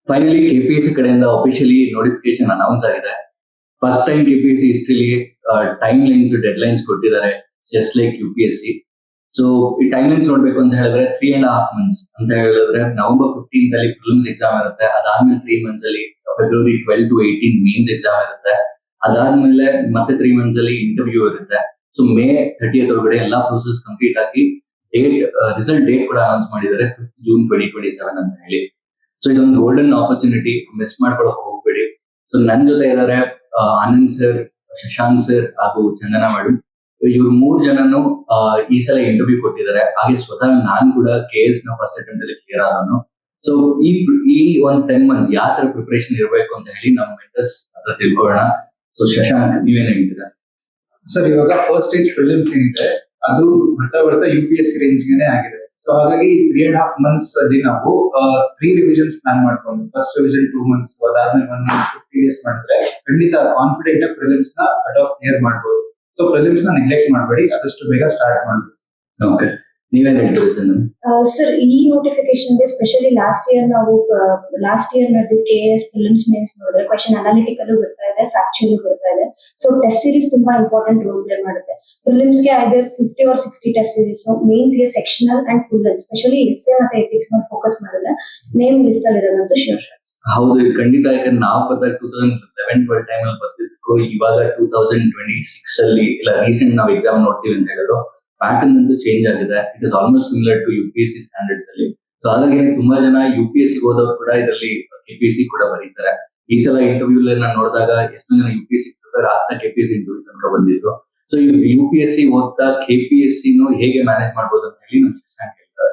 Finally KPSC ಕಡೆಯಿಂದ officially notification announce ಆಗಿದೆ. First time KPSC ಹಿಸ್ಟ್ರಿಲಿ ಟೈಮ್ ಲೈನ್ಸ್ ಡೆಡ್ ಲೈನ್ಸ್ ಕೊಟ್ಟಿದ್ದಾರೆ, ಜಸ್ಟ್ ಲೈಕ್ ಯುಪಿಎಸ್ಸಿ. ಸೊ ಈ timelines ನೋಡ್ಬೇಕು ಅಂತ ಹೇಳಿದ್ರೆ 3.5 months ಅಂತ ಹೇಳಿದ್ರೆ November 15th ಅಲ್ಲಿ ಪ್ರಿಲಿಮ್ಸ್ ಎಕ್ಸಾಮ್ ಇರುತ್ತೆ. ಅದಾದ್ಮೇಲೆ 3 months ಅಲ್ಲಿ February 12 to 18 ಮೇನ್ಸ್ ಎಕ್ಸಾಮ್ ಇರುತ್ತೆ. ಅದಾದ್ಮೇಲೆ ಮತ್ತೆ 3 months ಅಲ್ಲಿ ಇಂಟರ್ವ್ಯೂ ಇರುತ್ತೆ. ಸೊ May 30th ಒಳಗಡೆ ಎಲ್ಲಾ ಪ್ರೋಸೆಸ್ ಕಂಪ್ಲೀಟ್ ಆಗಿ ರಿಸಲ್ಟ್ ಡೇಟ್ ಕೂಡ ಅನೌನ್ಸ್ ಮಾಡಿದ್ದಾರೆ, June 2027 ಅಂತ ಹೇಳಿ. ಸೊ ಇದೊಂದು ಗೋಲ್ಡನ್ ಆಪರ್ಚುನಿಟಿ, ಮಿಸ್ ಮಾಡ್ಕೊಳಕ್ ಹೋಗ್ಬೇಡಿ. ಸೊ ನನ್ ಜೊತೆ ಇದ್ದಾರೆ ಆನಂದ್ ಸರ್, ಶಶಾಂಕ್ ಸರ್ ಹಾಗೂ ಚಂದನಾ ಮೇಡಮ್. ಇವ್ರು 3 ಜನನು ಈ ಸಲ ಇಂಟರ್ವ್ಯೂ ಕೊಟ್ಟಿದ್ದಾರೆ. ಹಾಗೆ ಸ್ವತಃ ನಾನು ಕೂಡ KS ನ ಫಸ್ಟ್ ಅಟೆಂಪ್ಟ್ ಅಲ್ಲಿ ಕ್ಲಿಯರ್ ಆದವನು. ಸೊ ಈ ಒಂದು 10 months ಯಾವ ತರ ಪ್ರಿಪರೇಷನ್ ಇರಬೇಕು ಅಂತ ಹೇಳಿ ನಮ್ಮ ಮೆಂಟರ್ಸ್ ಹತ್ರ ತಿಳ್ಕೊಳ್ಳೋಣ. ಸೊ ಶಶಾಂಕ್, ನೀವೇನ್ ಹೇಳ್ತೀರಾ? ಸರ್, ಇವಾಗ ಫಸ್ಟ್ ಸ್ಟೇಜ್ ಪ್ರಿಲಿಮ್ಸ್ ಏನಿದೆ ಅದು ಬರ್ತಾ ಬರ್ತಾ UPSC ರೇಂಜ್ ಗೆ ಆಗಿದೆ. ಸೊ ಹಾಗಾಗಿ 3.5 months ಅಲ್ಲಿ ನಾವು 3 ರಿವಿಷನ್ಸ್ ಪ್ಲಾನ್ ಮಾಡ್ಕೊಂಡು, ಫಸ್ಟ್ ರಿವಿಷನ್ 2 months, ಅದಾದ್ಮೇಲೆ 1 month 50 days ಮಾಡಿದ್ರೆ ಖಂಡಿತ ಕಾನ್ಫಿಡೆಂಟ್ ಆಗಿ ಪ್ರಿಲಿಮ್ಸ್ ನ ಕಟ್ ಆಫ್ ಕ್ಲಿಯರ್ ಮಾಡ್ಬೋದು. ಸೊ ಪ್ರಿಲಿಮ್ಸ್ ನ ನೆಗ್ಲೆಕ್ಟ್ ಮಾಡಬೇಡಿ, ಆದಷ್ಟು ಬೇಗ ಸ್ಟಾರ್ಟ್ ಮಾಡ್ಬೇಕು. ಓಕೆ, ನೀವೇನ್ ಹೇಳ್ತೀರಿ? ಸರ್, ಈ ನೋಟಿಫಿಕೇಶನ್ ಸ್ಪೆಷಲಿ ಲಾಸ್ಟ್ ಇಯರ್ ನಡೆದ KS ಪ್ರಿಲಿಮ್ಸ್ ಮೇನ್ಸ್ ನೋಡಿದ್ರೆ ಕ್ವೆಶ್ಚನ್ ಅನಾಲಿಟಿಕಲ್ ಬರ್ತಾ ಇದೆ, ಫ್ಯಾಕ್ಚುಯಲ್ ಬರ್ತಾ ಇದೆ. ಸೊ ಟೆಸ್ಟ್ ಸೀರೀಸ್ ತುಂಬಾ ಇಂಪಾರ್ಟೆಂಟ್ ರೋಲ್ ಪ್ಲೇ ಮಾಡುತ್ತೆ. ಪ್ರಿಲಿಮ್ಸ್ ಗೆ ಐದರ್ 50 or 60 ಟೆಸ್ಟ್ ಸೀರೀಸ್, ಮೇನ್ಸ್ ಗೆ sectional and full, specially essay ಮತ್ತೆ ಎಥಿಕ್ಸ್ ಮೇಲೆ ಫೋಕಸ್ ಮಾಡಿದ್ರೆ ನೇಮ್ ಲಿಸ್ಟ್ ಅಲ್ಲಿ ಇರೋದಂತೂ ಶ್ಯೂರ್. ಹೌದು, ಖಂಡಿತ. ಯಾಕಂದ್ರೆ ನಾವು ಬಂದಾಗ 2011-12 ಟೈಮ್ ಅಲ್ಲಿ ಬರ್ತಿದ್ದಕ್ಕೂ ಇವಾಗ 2026 ಅಲ್ಲಿ ಇಲ್ಲ ರೀಸೆಂಟ್ ನಾವು ಎಕ್ಸಾಮ್ ನೋಡ್ತೀವಿ ಅಂತ ಹೇಳಿದ್ರು, ಪ್ಯಾಟರ್ನ್ ಅಂತೂ ಚೇಂಜ್ ಆಗಿದೆ. It is almost similar to UPSC standards ಅಲ್ಲಿ. ಸೊ ಹಾಗಾಗಿ ತುಂಬಾ ಜನ UPSC ಹೋದವ್ರು ಕೂಡ ಇದರಲ್ಲಿ KPSC ಕೂಡ ಬರೀತಾರೆ. ಈ ಸಲ ಇಂಟರ್ವ್ಯೂ ನಾನು ನೋಡಿದಾಗ ಎಷ್ಟು ಜನ UPSC ಪ್ರಿಪೇರ್ ಆಗ್ತಾ KPSC ಇಂಟರ್ವ್ಯೂ ತನಕ ಬಂದಿದ್ರು. ಸೊ UPSC ಓದ್ತಾ KPSC ಹೇಗೆ ಮ್ಯಾನೇಜ್ ಮಾಡ್ಬೋದು ಅಂತ ಹೇಳಿ ನಮ್ ಶಶಾಂಕ್ ಹೇಳ್ತಾರೆ.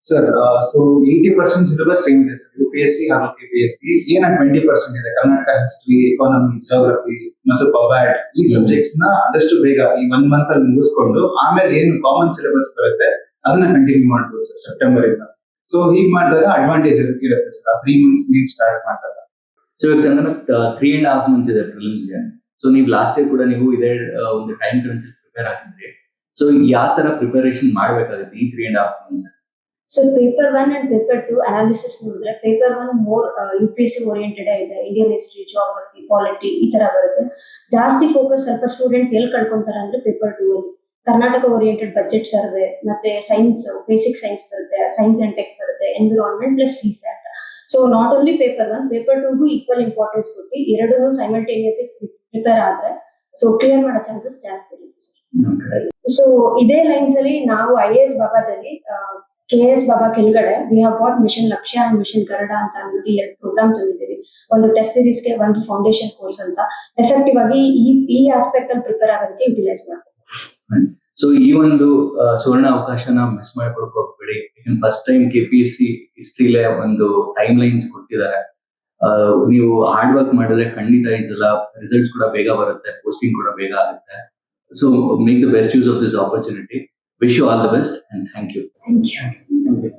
ಸರ್, ಸೊ 80% ಸಿಲೆಬಸ್ ಸೇಮ್ ಇದೆ ಸರ್, UPSC ಹಾಗೂ KPSC. ಏನ 20% ಇದೆ ಕರ್ನಾಟಕ ಹಿಸ್ಟ್ರಿ, ಎಕಾನಮಿ, ಜಿಯೋಗ್ರಫಿ ಮತ್ತು ಪಬ್ಯಾಟ್. ಈ ಸಬ್ಜೆಕ್ಟ್ಸ್ ನ ಆದಷ್ಟು ಬೇಗ ಈ 1 month ಅಲ್ಲಿ ಮುಗಿಸ್ಕೊಂಡು ಆಮೇಲೆ ಏನು ಕಾಮನ್ ಸಿಲೆಬಸ್ ಬರುತ್ತೆ ಅದನ್ನ ಕಂಟಿನ್ಯೂ ಮಾಡ್ಬೋದು ಸರ್ ಸೆಪ್ಟೆಂಬರ್ ಇಂದ. ಸೊ ಹೀಗೆ ಮಾಡಿದಾಗ ಅಡ್ವಾಂಟೇಜ್ ಇರುತ್ತೆ ಸರ್, 3 months ನೀಟ್ ಸ್ಟಾರ್ಟ್ ಮಾಡ್ತಾರೆ. ಸೊ ಚಂದನ 3.5 months ಇದೆ ಪ್ರಿಲಿಮ್ಸ್ಗೆ. ಸೊ ನೀವು ಲಾಸ್ಟ್ ಇಯರ್ ಕೂಡ ನೀವು ಇದೇ ಒಂದು ಟೈಮ್ ಕ್ರಂಚ್ ಪ್ರಿಪೇರ್ ಆಗಿದ್ರಿ. ಸೊ ಯಾವ ತರ ಪ್ರಿಪರೇಷನ್ ಮಾಡ್ಬೇಕಾಗುತ್ತೆ ಈ 3.5 months? So paper 1 and paper 2 analysis ನೋಡಿದ್ರೆ ಪೇಪರ್ 1 ಮೋರ್ UPSC ಓರಿಯೆಂಟೆಡ್ ಇದೆ. ಇಂಡಿಯನ್ ಹಿಸ್ಟ್ರಿ, ಜಿಯೋಗ್ರಫಿ, ಪಾಲಿಟಿ ಈ ತರ ಬರುತ್ತೆ. ಜಾಸ್ತಿ ಫೋಕಸ್ ಸ್ವಲ್ಪ ಸ್ಟೂಡೆಂಟ್ಸ್ ಎಲ್ಲಿ ಕಳ್ಕೊಂತಾರೆ ಅಂದ್ರೆ ಪೇಪರ್ 2 ಅಲ್ಲಿ ಕರ್ನಾಟಕ ಓರಿಯೆಂಟೆಡ್ ಬಜೆಟ್ ಸರ್ವೆ, ಮತ್ತೆ ಸೈನ್ಸ್, ಬೇಸಿಕ್ ಸೈನ್ಸ್ ಬರುತ್ತೆ, ಸೈನ್ಸ್ ಅಂಡ್ ಟೆಕ್ ಬರುತ್ತೆ, environment plus CSAT. So not only paper 1, paper 2ಗೂ ಈಕ್ವಲ್ ಇಂಪಾರ್ಟೆನ್ಸ್ ಕೊಟ್ಟು ಎರಡನ್ನೂ ಸೈಮಲ್ಟೇನಿಯಸ್ ಪ್ರಿಪೇರ್ ಆದ್ರೆ ಸೊ ಕ್ಲಿಯರ್ ಮಾಡೋ ಚಾನ್ಸಸ್ ಜಾಸ್ತಿ ಇರುತ್ತೆ. ಸೊ ಇದೇ ಲೈನ್ಸ್ ಅಲ್ಲಿ ನಾವು IAS ಬಾಬಾದಲ್ಲಿ KS ಬಾಬಾ ಕೆಳಗಡೆ ವಿ ಹ್ಯಾವ್ ಗಾಟ್ ಮಿಷನ್ ಲಕ್ಷ್ಯ ಅಂಡ್ ಮಿಷನ್ ಗರುಡ ಅಂತ ಅಂದ್ಬಿಟ್ಟು 2 ಪ್ರೋಗ್ರಾಮ್ ತಂದಿದ್ದೀವಿ. ಒಂದು ಟೆಸ್ಟ್ ಸೀರೀಸ್ ಗೆ, ಒಂದು ಫೌಂಡೇಶನ್ ಕೋರ್ಸ್ ಅಂತ. ಎಫೆಕ್ಟಿವ್ ಆಗಿ ಈ ಆಸ್ಪೆಕ್ಟ್ ಅಲ್ಲಿ ಪ್ರಿಪೇರ್ ಆಗೋದಕ್ಕೆ ಯುಟಿಲೈಸ್ ಮಾಡ್ತೀವಿ. ಸೊ ಈ ಒಂದು ಸುವರ್ಣ ಅವಕಾಶನ ಮಿಸ್ ಮಾಡ್ಕೊಳಕ್ ಹೋಗ್ಬೇಡಿ. ಫಸ್ಟ್ ಟೈಮ್ KPSC ಹಿಸ್ಟ್ರಿಲೇ ಒಂದು ಟೈಮ್ ಲೈನ್ಸ್ ಕೊಟ್ಟಿದ್ದಾರೆ. ನೀವು ಹಾರ್ಡ್ ವರ್ಕ್ ಮಾಡಿದ್ರೆ ಖಂಡಿತ ಈ ಸಲ ರಿಸಲ್ಟ್ಸ್ ಕೂಡ ಬೇಗ ಬರುತ್ತೆ, ಪೋಸ್ಟಿಂಗ್ ಕೂಡ ಬೇಗ ಆಗುತ್ತೆ. So make the best use of this opportunity. Wish you all the best and thank you. Thank you.